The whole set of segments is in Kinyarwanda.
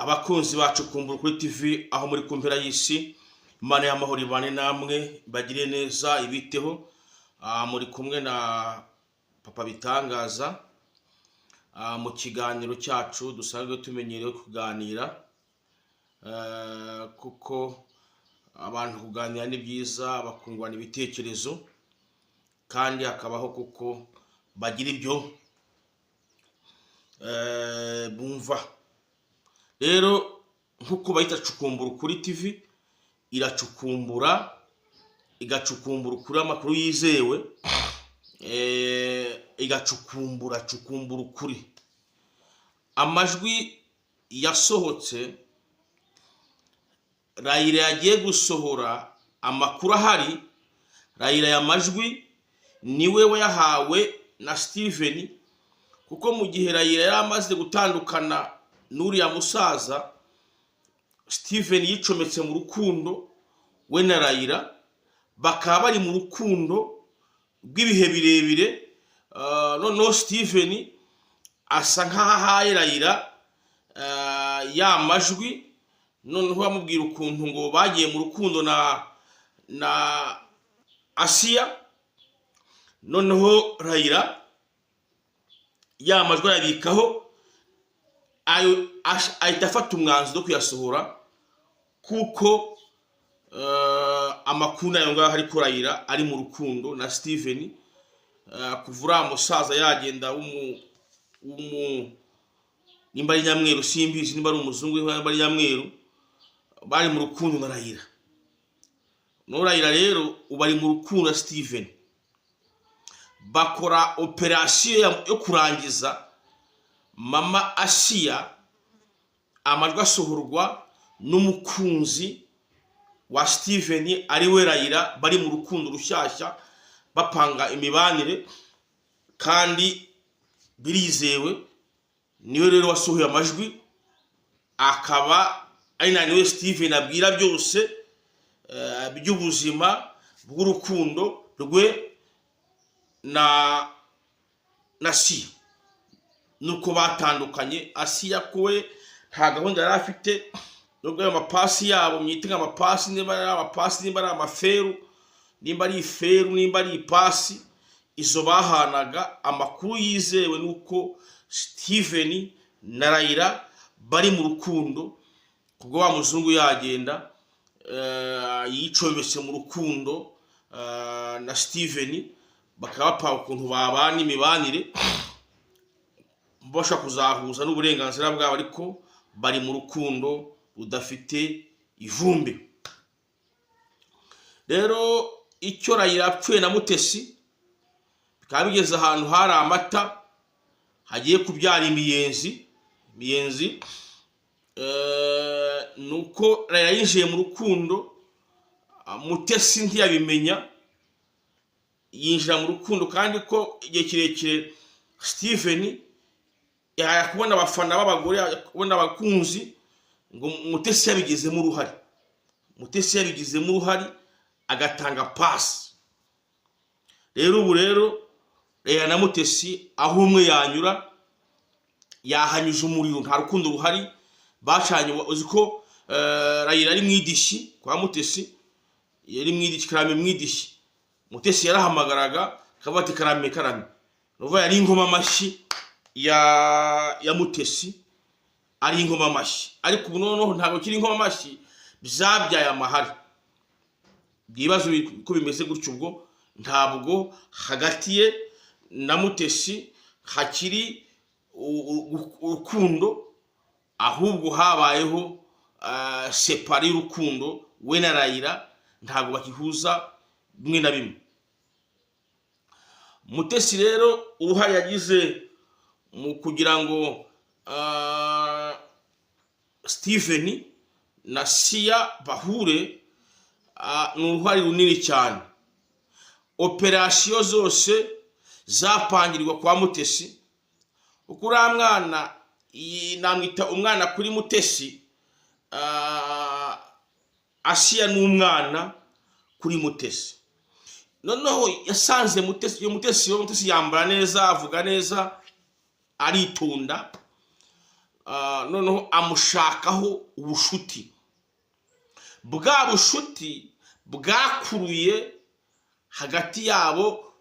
abakunzi bacu kumbura kuri TV aho muri kumpera y'isi, Imana y'amahoro ibane namwe, bagire neza ibiteho. Muri kumwe na Papa Bitangaza mu kiganiro cyacu dusanzwe tumenyerewe kuganira, kuko abantu kuganira ni byiza, bakungurana ibitekerezo kandi hakabaho kuko bagira ibyo bumva. Rero nkuko bayita cukumbura kuri TV, iracukumbura igacukumbura kuri amakuru yizewe, igacukumbura kuri amajwi yasohotse. Raila yagiye gusohora amakuru ahari. Raila ya majwi niwe wayahawe na Steven, kuko mu gihe Raila yari amaze gutandukana n'uriya musaza, Steven yicometse mu rukundo we na Raila, bakaba bari mu rukundo rw'ibihe birebire. Noneho Steven asa nk'ahaye Raila ya majwi, noneho bamubwira ukuntu ngo bagiye mu rukundo na Asiya. Noneho Raila ya majwi yabikaho, ahita afata umwanzuro wo kuyasohora, kuko amakuru nayo ngaho ari ko Raila ari mu rukundo na Steven. Kuvura musaza yagenda nimba ari nyamweru, simbizi nimba ari umuzungu, nimba ari nyamweru, bari mu rukundo na Raila. No Raila rero ubari mu rukundo na Steven, bakora operation yo kurangiza mama Asiya. Amajwi asohorwa n'umukunzi wa Steven ari we Raila, bari mu rukundo rushyashya bapanga imibanire kandi birizewe. Niwe rero wasohoye amajwi, akaba ari naniwe Steven abwira byose by'ubuzima bw'urukundo rwe na Asiya, nuko batandukanye. Asiya kuwe nta gahunda yari afite, nubwo ayo mapasi yabo myitinga amapasi, nimba ari amapasi, nimba ari amaferu, nimba ari iferu, nimba ari ipasi, izo bahanaga. Amakuru yizewe nuko Steven na Raila bari mu rukundo, kubwo wa muzungu yagenda yicometse mu rukundo na Steven, bakaba bapanga ukuntu babana imibanire, bashaka kuzahuza n'uburenganzira bwabo, ariko bari mu rukundo rudafite ivumbi. Rero icyo Raila apfuye na Mutesi bikaba bigeze ahantu hari amata hagiye kubyara imiyenzi. Nuko Raila yinjiye mu rukundo, Mutesi ntiyabimenya, yinjira mu rukundo, kandi ko igihe kirekire Steven yaya kubona abafana b'abagore, kubona abakunzi, ngo Mutesi yabigizemo uruhare, agatanga pasi. Rero ubu rero Raila na Mutesi aho umwe yanyura yahanyuje umuriro, nta rukundo ruhari. Bacanye, uzi ko Raila ari mwidishi kwa Mutesi, yari mwidishi, Karame mwidishi. Mutesi yarahamagaraga akavuga ati Karame, nuva yari ingoma amashyi ya Mutesi, ari ingoma amashyi. Ariko ubu noneho ntabwo kiri ingoma amashyi, byabyaye amahari. Bibazo ko bimeze gutyo, ubwo ntabwo hagati ye na Mutesi hakiri urukundo, ahubwo habayeho separi y'urukundo. We na Raila ntabwo bakihuza bimwe na bimwe. Mutesi rero uruhare yagize mu kugira ngo Steven na Asiya bahure, ni uruhare runini cyane. Operasiyo zose zapangirirwa kwa Mutesi, kuko uriya mwana namwita umwana kuri Mutesi. Asiya ni umwana kuri Mutesi. Noneho yasanze Mutesi yambara neza, avuga neza, aritonda. noneho amushakaho ubushuti. Bwa bushuti bwakuruye hagati yabo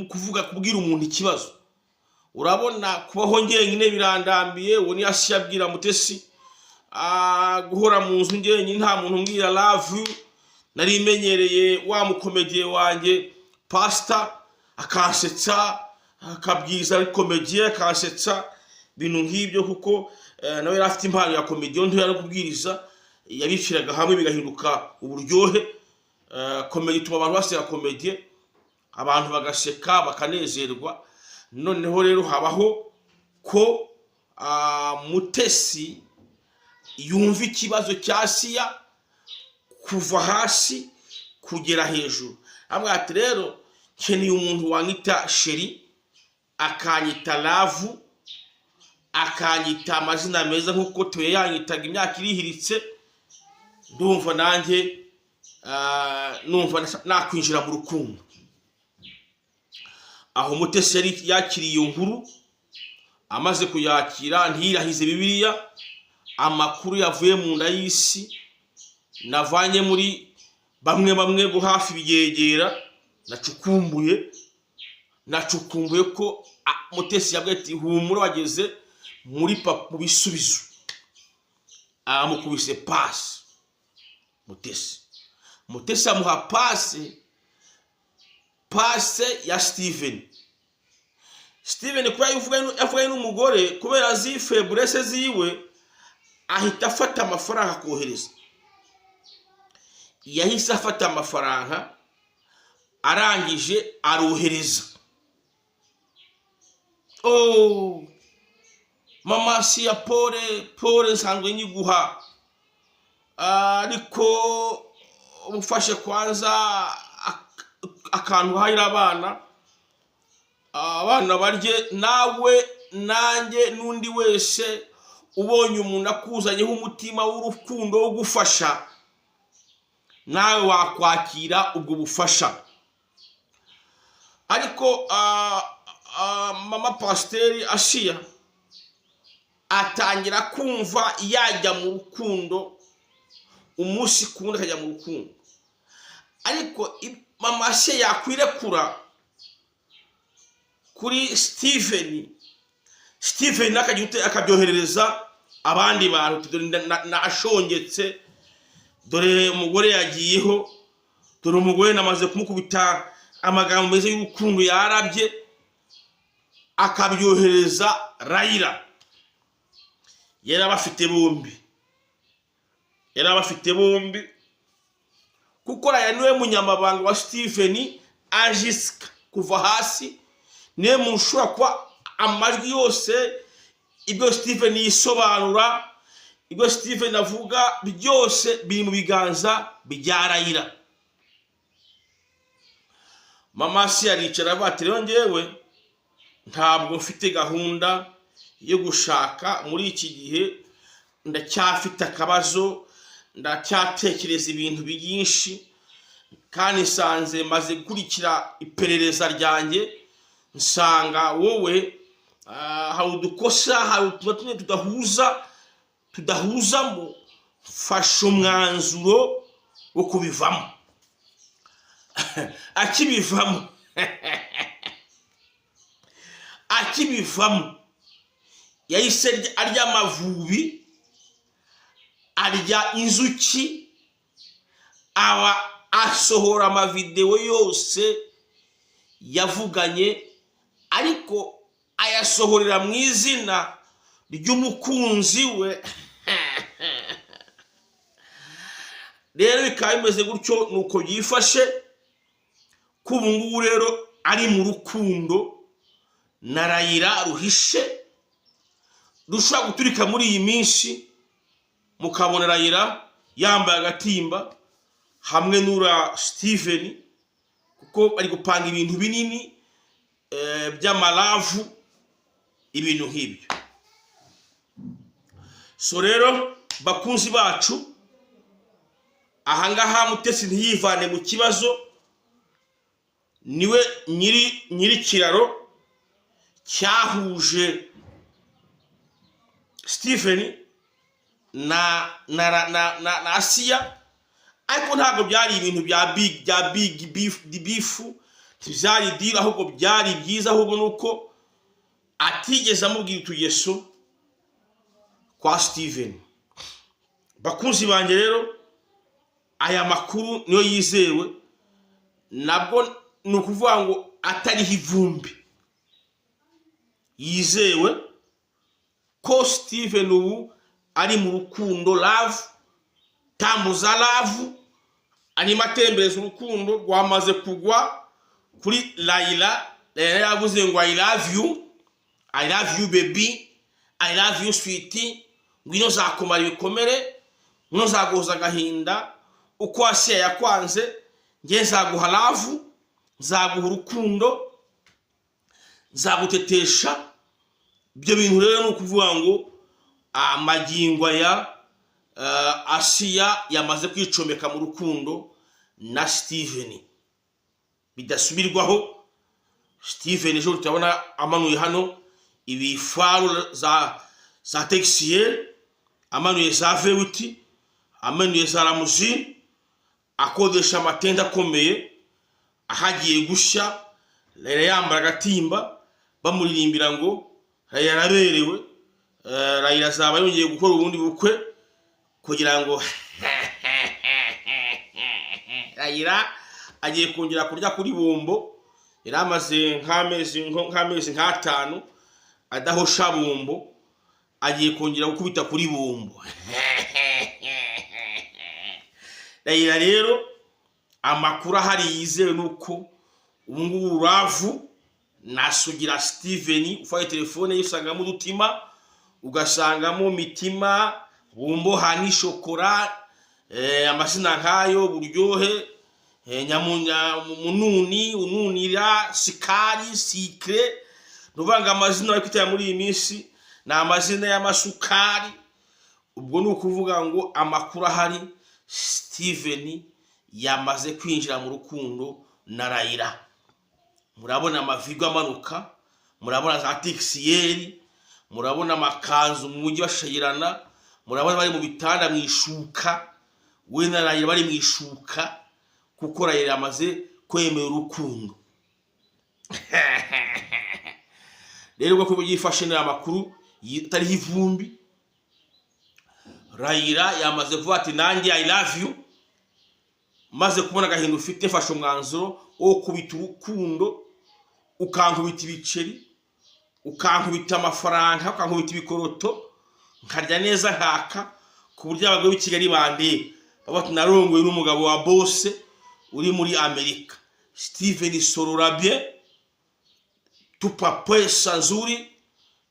kuvuga kubwira umuntu ikibazo. Urabona kubaho njyenyine birandambiye, uwo ni Asiya abwira Mutesi, guhora mu nzu njyenyine nta muntu umbwira love you, nari imenyereye wa mukomediye wanjye Pastor akansetsa, akabwiza ari komediye akansetsa, bintu nk'ibyo, kuko nawe yari afite impano ya komediyo nto, yari kubwiriza yabiciraga hamwe bigahinduka uburyohe. Komedi tuma abantu baseka komediye, abantu bagaseka bakanezerwa. Noneho rero habaho ko Mutesi yumva ikibazo cya Asiya kuva hasi kugera hejuru. Amwe ati rero nkeneye umuntu wanyita sheri, akanyita love, akanyita amazina meza nkuko tuye yanyitaga imyaka irihiritse. Ndumva nanjye numva nakwinjira mu rukundo. Aho Mutesi yari yakiriye iyo nkuru, amaze kuyakira ntirahize Bibiliya, amakuru yavuye mu nda y'isi navanye muri bamwe bo hafi bigegera, nacukumbuye ko Mutesi yabwiye ati humura wageze muri mu bisubizo. Amukubise pasi Mutesi amuha pase ya Steven kubera yavuye n'umugore, kubera azi faiblesse ziwe, ahita afata amafaranga kohereza. Yahise afata amafaranga, arangije arohereza. Mama Asiya pole nsanzwe nyiguha, ariko umufashe kwanza akantu hayira abana barye, nawe nanjye n'undi wese ubonye umuntu akuzanyeho umutima w'urukundo wo gufasha, nawe wakwakira ubwo bufasha. Ariko mama Pasiteri Asiya atangira kumva yajya mu rukundo, umunsi kundi akajya mu rukundo. Ariko mama Asiya yakwirekura kuri Steven akabyoherereza abandi bantu, nashongetse, dore umugore yagiyeho, dore umugore namaze kumukubita amagambo meza y'urukundo yarabye, akabyohereza Raila. Yari abafite bombi, kuko Raila niwe munyamabanga wa Steven ajiska kuva hasi, niwe mushura kwa amajwi yose, ibyo Steven yisobanura, ibyo Steven avuga byose biri mu biganza bya Raila. Mama Asiya aricara bati rero njyewe ntabwo mfite gahunda yo gushaka muri iki gihe, ndacyafite akabazo, ndacyatekereza ibintu byinshi, kandi nsanze maze gukurikira iperereza ryanjye, nsanga wowe hari udukosa, hari utuntu tudahuzamo, fasha umwanzuro wo kubivamo. akibivamo yahise arya amavubi, arya inzuki, aba asohora amavideo yose yavuganye, ariko ayasohorera mu izina ry'umukunzi we. Rero bikaba bimeze gutyo, nuko yifashe kubu ngubu rero ari mu rukundo na Raila ruhishe, rushobora guturika muri iyi minsi, mukabona Raila yambaye agatimba hamwe n'ura Steven, kuko bari gupanga ibintu binini by'amalavu, ibintu nk'ibyo. So rero bakunzi bacu, ahangaha Mutesi ntiyivane mu kibazo, niwe nyiri kiraro cyahuje Stephen na Asiya, ariko ntabwo byari ibintu bya big beef, byari deal, ahubwo byari byiza, ahubwo nuko atigeze amubwira utugeso kwa Stephen. Bakunzi banjye rero, aya makuru niyo yizewe, nabwo ni ukuvuga ngo atariho ivumbi, yizewe ko Stephen ubu ari mu rukundo, love, tambuza love, arimo atembereza urukundo rwamaze kugwa kuri Raila. Raila yavuze ngo I love you baby, I love you sweetie, ngwino zakumara ibikomere, ngwino zaguhoza agahinda, uko Asiya yakwanze ngiye nzaguha love, nzaguha urukundo, nzagutetesha. Ibyo bintu rero ni ukuvuga ngo amagingo ya Asiya yamaze kwicomeka mu rukundo na Stephen bidasubirwaho. Stephen ejo tutabona amanuye hano ibifaru za Texier, amanuye za Vewiti, amanuye za Ramuzi, akodesha amatenda akomeye, ahagiye gushya. Raila yambara agatimba, bamuririmbira ngo Raila yaraberewe, Raila azaba yongeye gukora ubundi bukwe kugira ngo Raila agiye kongera kurya kuri bombo. Yaramaze nk'amezi 5 adahosha bombo, agiye kongera gukubita kuri bombo. Raila rero amakuru ahari yizewe nuko ubungubu Ravu nasugira Stephen, ufaye telefone yisangamo udutima, ugasangamo mitima, bombo, hani, shokora, amazina nkayo, buryohe, mununi, ununira, sikari, sikre. Nuvanga amazina ari kwitaya muri iyi minsi na amazina y'amasukari. Ubwo ni ukuvuga ngo amakuru ahari, Stephen yamaze kwinjira mu rukundo na Raila. Murabona amavigo amanuka, murabona za Texier, murabona amakanzu mu mujyi bashayirana, murabona bari mu bitanda mwishuka, we na Raila bari mwishuka, kuko Raila yamaze kwemera urukundo. Rero uko byifashe na amakuru yitariho ivumbi, Raila yamaze kuvuga ati nanjye I love you, maze kubona gahinda ufite, fasha umwanzuro wo kubita urukundo, ukankubita ibiceri, ukankubita amafaranga, ukankubita ibikoroto, nkarya neza nkaka, ku buryo abagabo b'i Kigali bande baba narongoye n'umugabo wa boss uri muri Amerika. Stephen sorora bien, tupa pesa nzuri,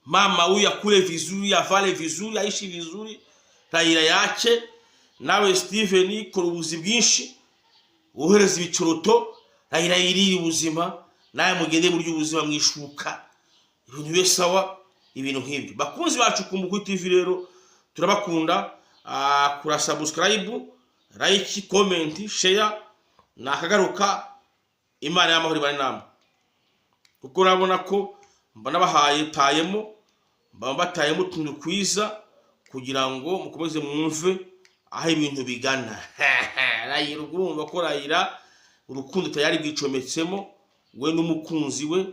mama huyu akule vizuri, avale vizuri, aishi vizuri, Raila yake. Nawe Stephen kora ubuzi bwinshi, uhereza ibicoroto, Raila yirira ubuzima, naye mugende buryo ubuzima mwishuka, ibintu bisawa, ibintu nk'ibyo. Bakunzi bacu ku TV rero turabakunda, kura subscribe, like, comment, share, nakagaruka. Imana y'amahoro ibane namwe, kuko urabona ko mbona bahaye tayemo, batayemo utuntu kwiza kugira ngo mukomeze mwumve aho ibintu bigana. Raila urumva ko Raila urukundo tayari bwicometsemo we n'umukunzi we